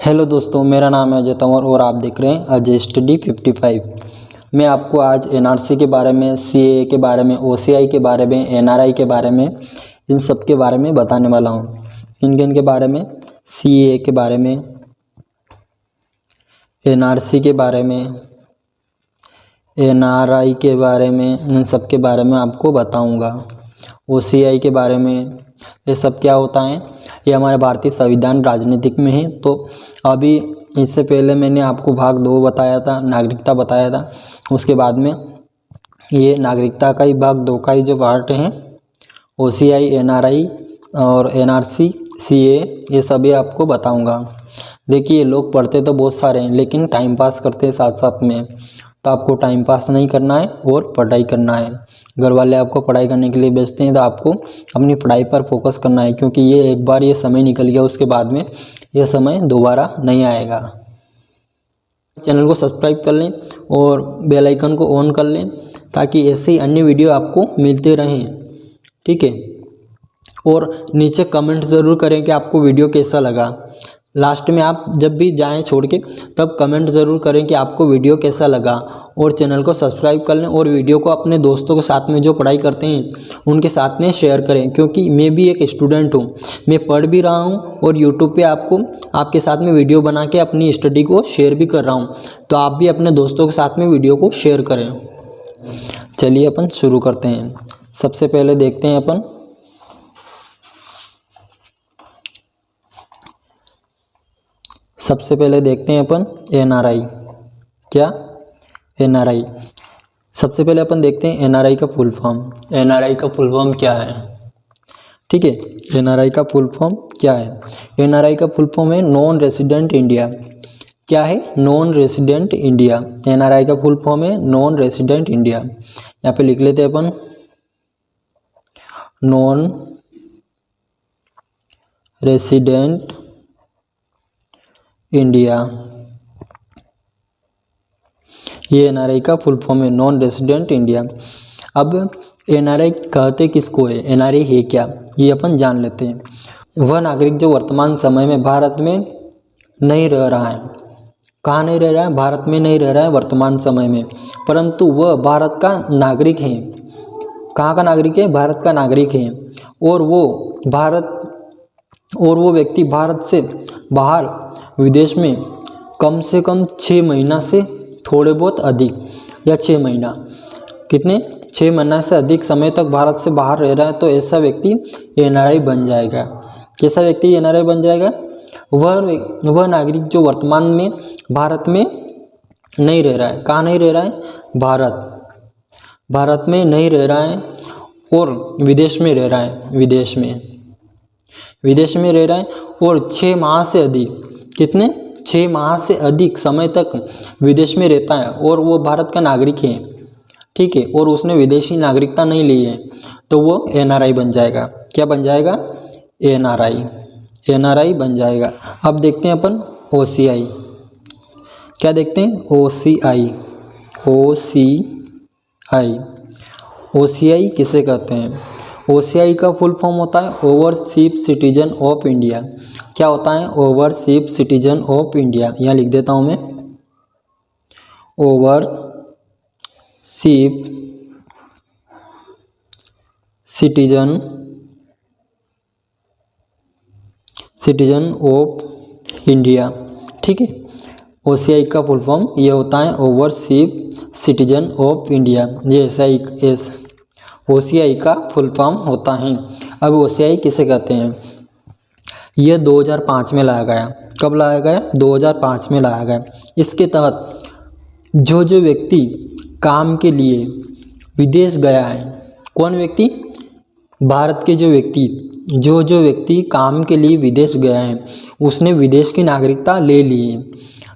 Hello दोस्तों, मेरा नाम है अजय तंवर और आप देख रहे हैं अजय स्टडी 55। मैं आपको आज एनआरसी के बारे में, सीएए के बारे में, ओसीआई के बारे में, एनआरआई के बारे में, इन सब के बारे में बताने वाला हूँ। इनके के बारे में, सीएए के बारे में, एनआरसी के बारे में, एनआरआई के बारे में, इन सब के बारे में आपको बताऊँगा। ओसीआई के बारे में, ये सब क्या होता है, ये हमारे भारतीय संविधान राजनीतिक में है। तो अभी इससे पहले मैंने आपको भाग 2 बताया था, नागरिकता बताया था। उसके बाद में ये नागरिकता का ही भाग 2 का ही जो पार्ट है, ओसीआई, एनआरआई और एनआरसी, सीए, ये सभी आपको बताऊंगा। देखिए, लोग पढ़ते तो बहुत सारे हैं लेकिन टाइम पास करते हैं साथ साथ में। तो आपको टाइम पास नहीं करना है और पढ़ाई करना है। घर वाले आपको पढ़ाई करने के लिए भेजते हैं तो आपको अपनी पढ़ाई पर फोकस करना है, क्योंकि ये एक बार ये समय निकल गया, उसके बाद में यह समय दोबारा नहीं आएगा। चैनल को सब्सक्राइब कर लें और बेल आइकन को ऑन कर लें ताकि ऐसे ही अन्य वीडियो आपको मिलते रहें, ठीक है। और नीचे कमेंट ज़रूर करें कि आपको वीडियो कैसा लगा। लास्ट में आप जब भी जाएं छोड़ के, तब कमेंट ज़रूर करें कि आपको वीडियो कैसा लगा। और चैनल को सब्सक्राइब कर लें और वीडियो को अपने दोस्तों के साथ में जो पढ़ाई करते हैं उनके साथ में शेयर करें, क्योंकि मैं भी एक स्टूडेंट हूं, मैं पढ़ भी रहा हूं और यूट्यूब पे आपको आपके साथ में वीडियो बना के अपनी स्टडी को शेयर भी कर रहा हूं। तो आप भी अपने दोस्तों के साथ में वीडियो को शेयर करें। चलिए अपन शुरू करते हैं। सबसे पहले देखते हैं अपन एनआरआई। क्या? एनआरआई। सबसे पहले अपन देखते हैं एनआरआई का फुल फॉर्म। एनआरआई का फुल फॉर्म क्या है, ठीक है। एनआरआई का फुल फॉर्म क्या है? एनआरआई का फुल फॉर्म है नॉन रेसिडेंट इंडिया। क्या है? Non resident India. एनआरआई का फुल फॉर्म है नॉन रेसिडेंट इंडिया। यहाँ पे लिख लेते हैं अपन, नॉन रेसिडेंट इंडिया। ये एनआरआई का फुल फॉर्म है, नॉन रेसिडेंट इंडिया। अब एनआरआई कहते किसको है, एनआरआई है क्या, ये अपन जान लेते हैं। वह नागरिक जो वर्तमान समय में भारत में नहीं रह रहा है। कहाँ नहीं रह रहा है? भारत में नहीं रह रहा है वर्तमान समय में, परंतु वह भारत का नागरिक है। कहाँ का नागरिक है? भारत का नागरिक है। और वो व्यक्ति भारत से बाहर विदेश में कम से कम 6 महीना से थोड़े बहुत अधिक, या 6 महीना, कितने? 6 महीना से अधिक समय तक भारत से बाहर रह रहा है, तो ऐसा व्यक्ति एनआरआई बन जाएगा। कैसा व्यक्ति एनआरआई बन जाएगा? वह नागरिक जो वर्तमान में भारत में नहीं रह रहा है। कहाँ नहीं रह रहा है? भारत में नहीं रह रहा है और विदेश में रह रहा है। विदेश में रह रहा है और 6 माह से अधिक, कितने? 6 माह से अधिक समय तक विदेश में रहता है और वो भारत का नागरिक है, ठीक है, और उसने विदेशी नागरिकता नहीं ली है, तो वो एनआरआई बन जाएगा। क्या बन जाएगा? एनआरआई बन जाएगा। अब देखते हैं अपन ओसीआई। क्या देखते हैं? ओसीआई किसे कहते हैं? ओसीआई का फुल फॉर्म होता है ओवरसीज सिटीजन ऑफ इंडिया। क्या होता है? Overseas citizen of India. यहाँ लिख देता हूँ मैं, ओवरसीज सिटीजन ऑफ इंडिया, ठीक है। ओसीआई का फुल फॉर्म ये होता है ओवरसीज सिटीजन ऑफ इंडिया। ये ओसीआई का फुल फॉर्म होता है। अब ओसीआई किसे कहते हैं? यह 2005 में लाया गया। कब लाया गया? 2005 में लाया गया। इसके तहत जो व्यक्ति काम के लिए विदेश गया है, कौन व्यक्ति? भारत के जो व्यक्ति काम के लिए विदेश गया है, उसने विदेश की नागरिकता ले ली है।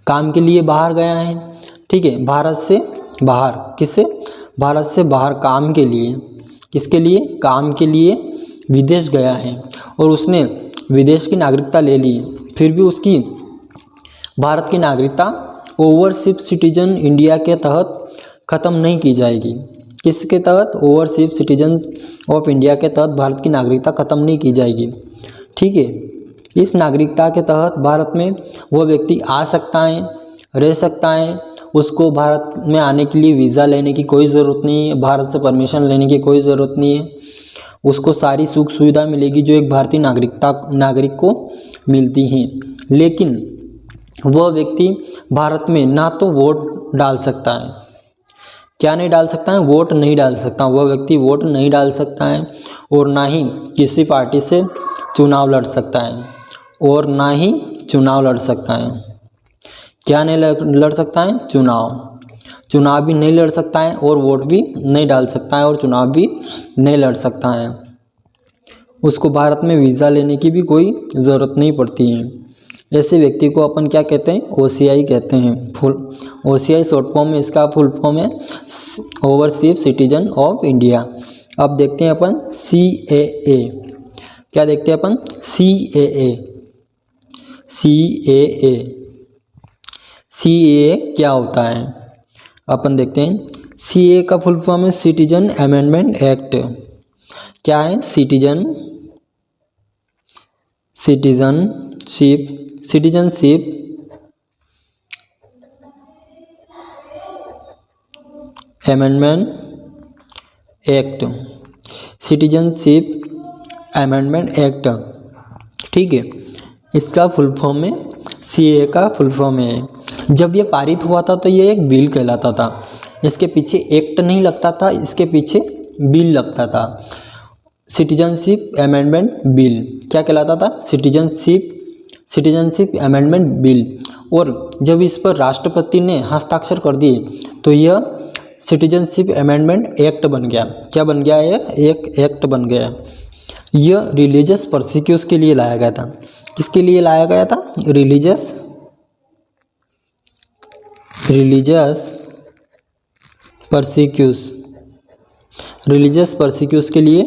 काम के लिए बाहर गया है, ठीक है, भारत से बाहर। किससे? भारत से बाहर काम के लिए। किसके लिए? काम के लिए विदेश गया है और उसने विदेश की नागरिकता ले ली, फिर भी उसकी भारत की नागरिकता ओवरसीज सिटीजन इंडिया के तहत ख़त्म नहीं की जाएगी। किसके तहत? ओवरसीज सिटीजन ऑफ इंडिया के तहत भारत की नागरिकता ख़त्म नहीं की जाएगी, ठीक है। इस नागरिकता के तहत भारत में वो व्यक्ति आ सकता है, रह सकता है। उसको भारत में आने के लिए वीज़ा लेने की कोई ज़रूरत नहीं है, भारत से परमिशन लेने की कोई ज़रूरत नहीं है। उसको सारी सुख सुविधा मिलेगी जो एक भारतीय नागरिक को मिलती हैं। लेकिन वह व्यक्ति भारत में ना तो वोट डाल सकता है, क्या नहीं डाल सकता है, वोट नहीं डाल सकता, वह व्यक्ति वोट नहीं डाल सकता है, और ना ही किसी पार्टी से चुनाव लड़ सकता है, और ना ही चुनाव लड़ सकता है। क्या नहीं लड़ सकता है, चुनाव भी नहीं लड़ सकता है, और वोट भी नहीं डाल सकता है, और चुनाव भी नहीं लड़ सकता है। उसको भारत में वीज़ा लेने की भी कोई ज़रूरत नहीं पड़ती है। ऐसे व्यक्ति को अपन क्या कहते हैं, OCI कहते हैं। OCI शॉर्ट फॉर्म में इसका फुल फॉर्म है ओवरसीज सिटीजन ऑफ इंडिया। अब देखते हैं अपन CAA। क्या देखते हैं अपन, CAA क्या होता है अपन देखते हैं। CAA का फुल फॉर्म है सिटीजन अमेंडमेंट एक्ट। क्या है, citizenship amendment act, citizenship amendment act, ठीक है। इसका फुल फॉर्म में CAA का फुल फॉर्म है। जब ये पारित हुआ था तो ये एक बिल कहलाता था। इसके पीछे एक्ट नहीं लगता था, इसके पीछे बिल लगता था। सिटीजनशिप अमेंडमेंट बिल क्या कहलाता था, सिटीजनशिप अमेंडमेंट बिल। और जब इस पर राष्ट्रपति ने हस्ताक्षर कर दिए तो यह सिटीजनशिप अमेंडमेंट एक्ट बन गया। क्या बन गया, यह एक एक्ट बन गया। यह रिलीजियस परसिक्यूशन के लिए लाया गया था। किसके लिए लाया गया था, रिलीजियस परसिक्यूशन के लिए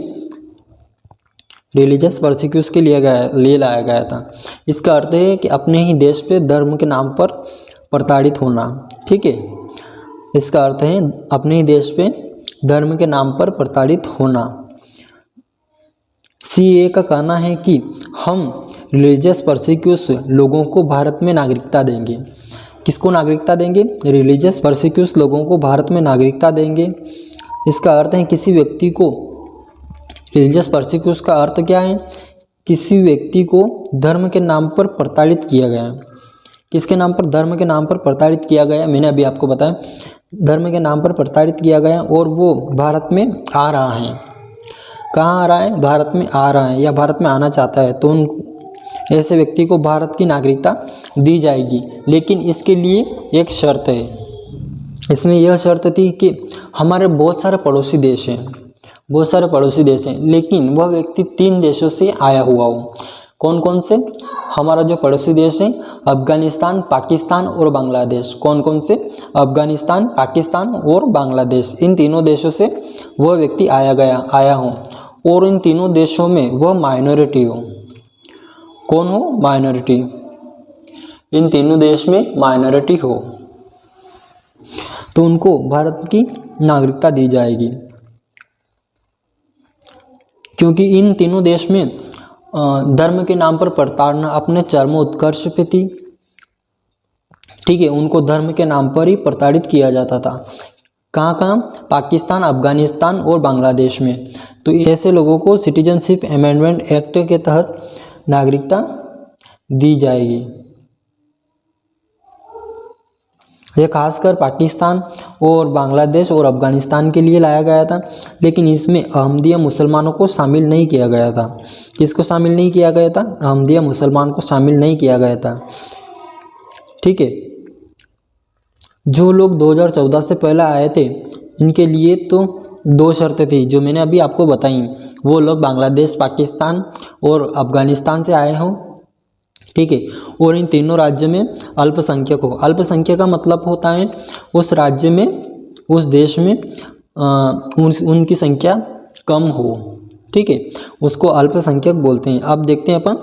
लाया गया था। इसका अर्थ है कि अपने ही देश पे धर्म के नाम पर प्रताड़ित होना, ठीक है। इसका अर्थ है अपने ही देश पे धर्म के नाम पर प्रताड़ित होना। CAA का कहना है कि हम रिलीजियस परसिक्यूशन लोगों को भारत में नागरिकता देंगे। किसको नागरिकता देंगे, रिलीजियस परसिक्यूशन लोगों को भारत में नागरिकता देंगे। इसका अर्थ है किसी व्यक्ति को, रिलीजियस परसिक्यूशन का अर्थ क्या है, किसी व्यक्ति को धर्म के नाम पर प्रताड़ित किया गया। किसके नाम पर, धर्म के नाम पर प्रताड़ित किया गया। मैंने अभी आपको बताया धर्म के नाम पर प्रताड़ित किया गया, और वो भारत में आ रहा है। कहाँ आ रहा है, भारत में आ रहा है या भारत में आना चाहता है, तो ऐसे व्यक्ति को भारत की नागरिकता दी जाएगी। लेकिन इसके लिए एक शर्त है। इसमें यह शर्त थी कि हमारे बहुत सारे पड़ोसी देश हैं, लेकिन वह व्यक्ति 3 देशों से आया हुआ हो। कौन कौन से, हमारा जो पड़ोसी देश है अफगानिस्तान, पाकिस्तान और बांग्लादेश। कौन कौन से, अफगानिस्तान, पाकिस्तान और बांग्लादेश। इन तीनों देशों से वह व्यक्ति आया हो, और इन तीनों देशों में वह माइनॉरिटी हो। कौन हो, माइनॉरिटी। इन तीनों देश में माइनॉरिटी हो तो उनको भारत की नागरिकता दी जाएगी। क्योंकि इन तीनों देश में धर्म के नाम पर प्रताड़ना अपने चरमोत्कर्ष पे थी, ठीक है। उनको धर्म के नाम पर ही प्रताड़ित किया जाता था। कहाँ कहाँ, पाकिस्तान, अफगानिस्तान और बांग्लादेश में। तो ऐसे लोगों को सिटीजनशिप अमेंडमेंट एक्ट के तहत नागरिकता दी जाएगी। यह खासकर पाकिस्तान और बांग्लादेश और अफगानिस्तान के लिए लाया गया था, लेकिन इसमें अहमदिया मुसलमानों को शामिल नहीं किया गया था। किसको शामिल नहीं किया गया था, अहमदिया मुसलमान को शामिल नहीं किया गया था, ठीक है। जो लोग 2014 से पहले आए थे, इनके लिए तो 2 शर्तें थी जो मैंने अभी आपको बताई। वो लोग बांग्लादेश, पाकिस्तान और अफगानिस्तान से आए हों, ठीक है। और इन तीनों राज्य में अल्पसंख्यक हो। अल्पसंख्यक का मतलब होता है उस राज्य में, उस देश में उनकी संख्या कम हो, ठीक है, उसको अल्पसंख्यक बोलते हैं। अब देखते हैं अपन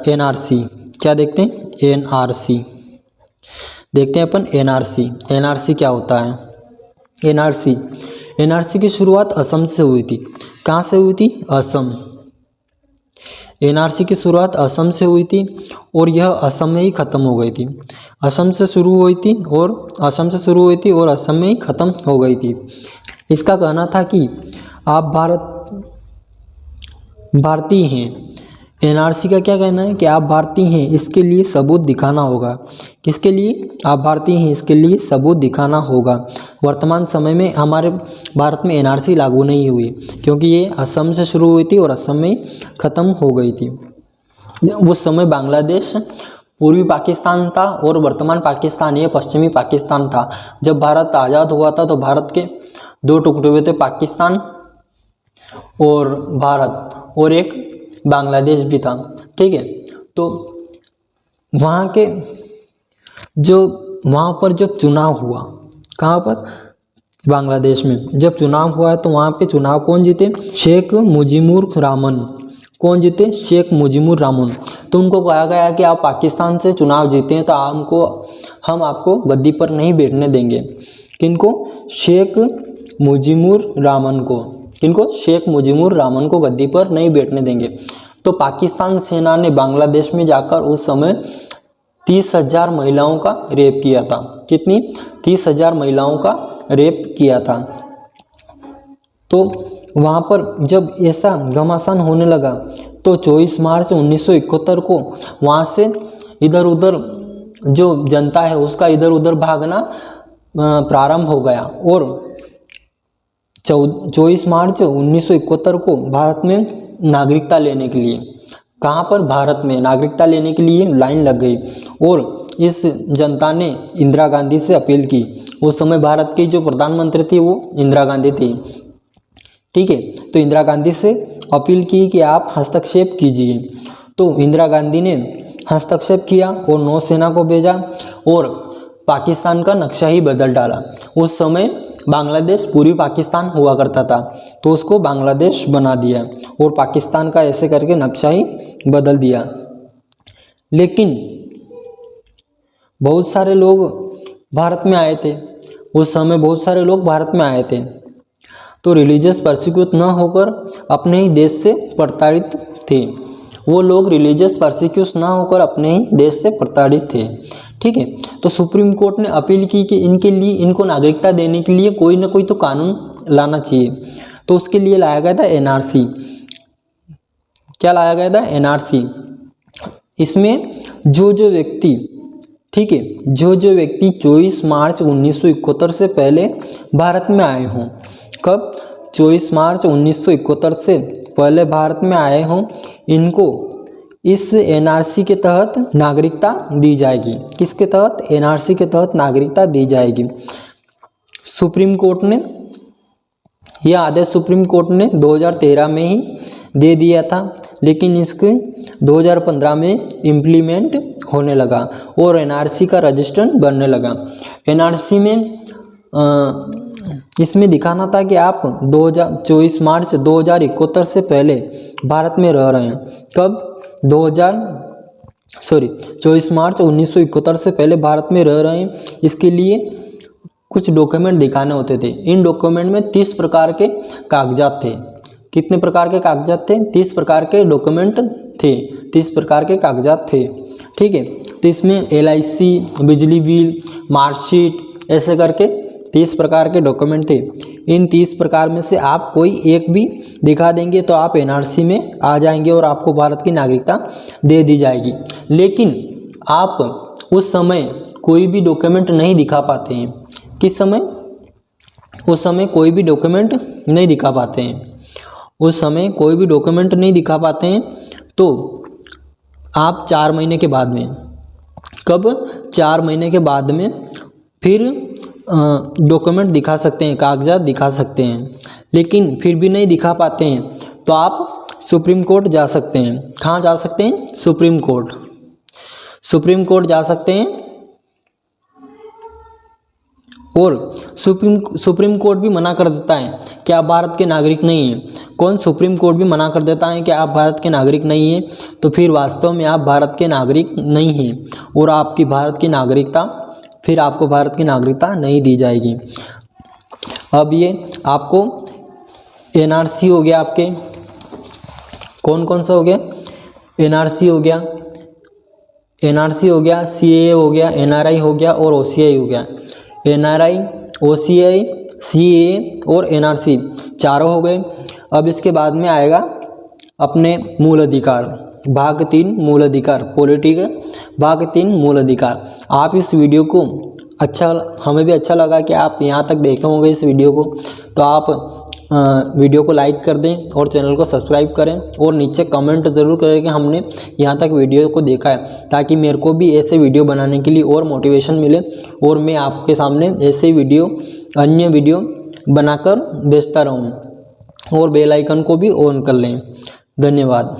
NRC। क्या देखते हैं, NRC देखते हैं अपन। NRC क्या होता है। NRC की शुरुआत असम से हुई थी। कहाँ से हुई थी, असम। एनआरसी की शुरुआत असम से हुई थी और यह असम में ही ख़त्म हो गई थी। असम से शुरू हुई थी और असम में ही ख़त्म हो गई थी। इसका कहना था कि आप भारतीय हैं। एनआरसी का क्या कहना है कि आप भारतीय हैं, इसके लिए सबूत दिखाना होगा। किसके लिए? आप भारतीय हैं, इसके लिए सबूत दिखाना होगा। वर्तमान समय में हमारे भारत में एनआरसी लागू नहीं हुई क्योंकि ये असम से शुरू हुई थी और असम में ख़त्म हो गई थी। उस समय बांग्लादेश पूर्वी पाकिस्तान था और वर्तमान पाकिस्तान ये पश्चिमी पाकिस्तान था। जब भारत आज़ाद हुआ था तो भारत के दो टुकड़े हुए थे, पाकिस्तान और भारत, और एक बांग्लादेश भी था। ठीक है, तो वहाँ पर जब चुनाव हुआ, कहाँ पर? बांग्लादेश में जब चुनाव हुआ है तो वहाँ पे चुनाव कौन जीते? शेख मुजीबुर रहमान। कौन जीते? शेख मुजीबुर रहमान। तो उनको कहा गया कि आप पाकिस्तान से चुनाव जीते हैं तो हम आपको गद्दी पर नहीं बैठने देंगे। किनको? शेख मुजीबुर रहमान को। किनको? शेख मुजीबुर रहमान को गद्दी पर नहीं बैठने देंगे। तो पाकिस्तान सेना ने बांग्लादेश में जाकर उस समय 30,000 महिलाओं का रेप किया था। कितनी? 30,000 महिलाओं का रेप किया था। तो वहाँ पर जब ऐसा घमासान होने लगा तो 24 मार्च 1971 को वहाँ से इधर उधर जो जनता है उसका इधर उधर भागना प्रारंभ हो गया और 24 मार्च 1971 को भारत में नागरिकता लेने के लिए, कहाँ पर? भारत में नागरिकता लेने के लिए लाइन लग गई और इस जनता ने इंदिरा गांधी से अपील की। उस समय भारत की जो प्रधानमंत्री थी वो इंदिरा गांधी थी। ठीक है, तो इंदिरा गांधी से अपील की कि आप हस्तक्षेप कीजिए। तो इंदिरा गांधी ने हस्तक्षेप किया और नौसेना को भेजा और पाकिस्तान का नक्शा ही बदल डाला। उस समय बांग्लादेश पूर्वी पाकिस्तान हुआ करता था तो उसको बांग्लादेश बना दिया और पाकिस्तान का ऐसे करके नक्शा ही बदल दिया। लेकिन बहुत सारे लोग भारत में आए थे, उस समय बहुत सारे लोग भारत में आए थे तो रिलीजियस परसिक्यूट न होकर अपने ही देश से प्रताड़ित थे। वो लोग रिलीजियस परसिक्यूट ना होकर अपने ही देश से प्रताड़ित थे। ठीक है, तो सुप्रीम कोर्ट ने अपील की कि इनको नागरिकता देने के लिए कोई ना कोई तो कानून लाना चाहिए। तो उसके लिए लाया गया था एनआरसी। क्या लाया गया था? एनआरसी। इसमें जो व्यक्ति, ठीक है, जो व्यक्ति 24 मार्च 1971 से पहले भारत में आए हों, कब? 24 मार्च 1971 से पहले भारत में आए हों, इनको इस एनआरसी के तहत नागरिकता दी जाएगी। किसके तहत? एनआरसी के तहत नागरिकता दी जाएगी। सुप्रीम कोर्ट ने यह आदेश 2013 में ही दे दिया था, लेकिन इसके 2015 में इम्प्लीमेंट होने लगा और एनआरसी का रजिस्टर बनने लगा। एनआरसी में इसमें दिखाना था कि आप 24 मार्च 2071 से पहले भारत में रह रहे हैं। कब? 24 मार्च 1971 से पहले भारत में रह रहे हैं। इसके लिए कुछ डॉक्यूमेंट दिखाने होते थे। इन डॉक्यूमेंट में 30 प्रकार के कागजात थे। कितने प्रकार के कागजात थे? 30 प्रकार के डॉक्यूमेंट थे, 30 प्रकार के कागजात थे। ठीक है, तो इसमें LIC, बिजली बिल, मार्कशीट, ऐसे करके 30 प्रकार के डॉक्यूमेंट थे। इन 30 प्रकार में से आप कोई एक भी दिखा देंगे तो आप एनआरसी में आ जाएंगे और आपको भारत की नागरिकता दे दी जाएगी। लेकिन आप उस समय कोई भी डॉक्यूमेंट नहीं दिखा पाते हैं। किस समय? उस समय कोई भी डॉक्यूमेंट नहीं दिखा पाते हैं। उस समय कोई भी डॉक्यूमेंट नहीं दिखा पाते हैं तो आप 4 महीने के बाद में, कब? 4 महीने के बाद में फिर डॉक्यूमेंट दिखा सकते हैं, कागजात दिखा सकते हैं। लेकिन फिर भी नहीं दिखा पाते हैं तो आप सुप्रीम कोर्ट जा सकते हैं। कहाँ जा सकते हैं? Supreme court. सुप्रीम कोर्ट जा सकते हैं और सुप्रीम कोर्ट भी मना कर देता है कि आप भारत के नागरिक नहीं हैं। कौन? सुप्रीम कोर्ट भी मना कर देता है कि आप भारत के नागरिक नहीं हैं, तो फिर वास्तव में आप भारत के नागरिक नहीं हैं और आपको भारत की नागरिकता नहीं दी जाएगी। अब ये आपको एनआरसी हो गया, आपके कौन कौन सा हो गया? एनआरसी हो गया, सीएए हो गया, एनआरआई हो गया और ओसीआई हो गया। एनआरआई, ओसीआई, सीएए और एनआरसी चारों हो गए। अब इसके बाद में आएगा अपने मूल अधिकार, भाग 3 मूल अधिकार, पॉलिटिक भाग 3 मूल अधिकार। आप इस वीडियो को हमें भी अच्छा लगा कि आप यहाँ तक देखे होंगे इस वीडियो को, तो आप वीडियो को लाइक कर दें और चैनल को सब्सक्राइब करें और नीचे कमेंट ज़रूर करें कि हमने यहाँ तक वीडियो को देखा है, ताकि मेरे को भी ऐसे वीडियो बनाने के लिए और मोटिवेशन मिले और मैं आपके सामने ऐसे वीडियो, अन्य वीडियो बनाकर भेजता रहूँ। और बेल आइकन को भी ऑन कर लें। धन्यवाद।